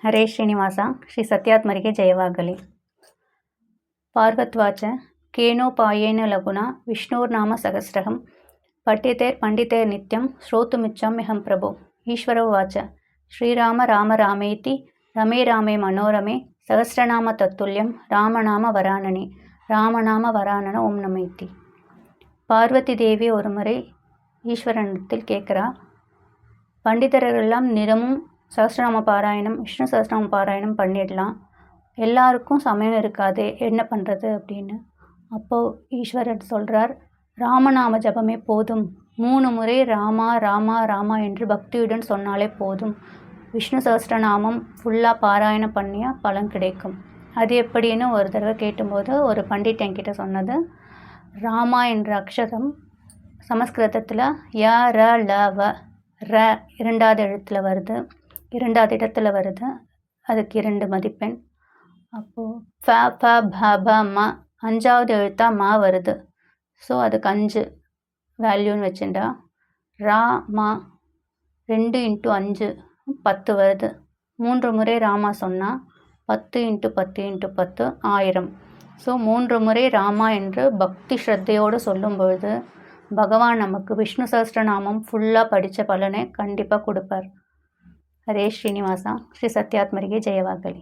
ಹರೇ ಶ್ರೀನಿವಾಸ ಶ್ರೀ ಸತ್ಯಾತ್ಮರಿಗೆ ಜಯವಾಗಲಿ. ಪಾರ್ವತ್ವಾಚ ಕೇನೋಪಾಯೇನ ಲಘುನಾ ವಿಷ್ಣೋರ್ನಾಮ ಸಹಸ್ರಹಂ ಪಠ್ಯತೇರ್ ಪಂಡಿತೇರ್ ನಿತ್ಯಂ ಶ್ರೋತುಮಿಚ್ಛಾಮ್ಯಹಂ ಪ್ರಭೋ. ಈಶ್ವರವಾಚ ಶ್ರೀರಾಮ ರಾಮ ರಾಮೇತಿ ರಮೇ ರಾಮೇ ಮನೋರಮೆ சகஸ்ரநாம தத்துல்யம் ராமநாம வராணனே ராமநாம வராணன ஓம் நமேத்தி. பார்வதி தேவி ஒரு முறை ஈஸ்வரனிடத்தில் கேட்குறா, பண்டிதரெல்லாம் நிறமும் சகஸ்ரநாம பாராயணம் விஷ்ணு சகஸ்ரநாம பாராயணம் பண்ணிடலாம், எல்லாருக்கும் சமயம் இருக்காது, என்ன பண்ணுறது அப்படின்னு. அப்போது ஈஸ்வரர் சொல்கிறார், ராமநாம ஜபமே போதும், 3 முறை ராமா ராமா ராமா என்று பக்தியுடன் சொன்னாலே போதும், விஷ்ணு சகஸ்ரநாமம் ஃபுல்லாக பாராயணம் பண்ணியா பலன் கிடைக்கும். அது எப்படின்னு ஒரு தடவை கேட்டும்போது ஒரு பண்டிட் என்கிட்ட சொன்னது, ராமா என்ற அக்ஷரம் சமஸ்கிருதத்தில் ய ர ல வ ர 2வது எழுத்தில் வருது, 2வது இடத்துல வருது, அதுக்கு 2 மதிப்பெண். அப்போது ஃப ப ப ப ம 5வது எழுத்தா மா வருது, ஸோ அதுக்கு 5 வேல்யூன்னு வச்சுட்டா. ரா மா 2 × 5 10 வருது. 3 முறை ராமா சொன்னால் 10 × 10 × 10 1000. ஸோ 3 முறை ராமா என்று பக்தி ஸ்ரத்தையோடு சொல்லும் பொழுது பகவான் நமக்கு விஷ்ணு சஹஸ்ரநாமம் ஃபுல்லாக படித்த பலனை கண்டிப்பாக கொடுப்பார். ஹரே ஸ்ரீனிவாசா ஸ்ரீ சத்யாத்மரிகே ஜெயவாகலி.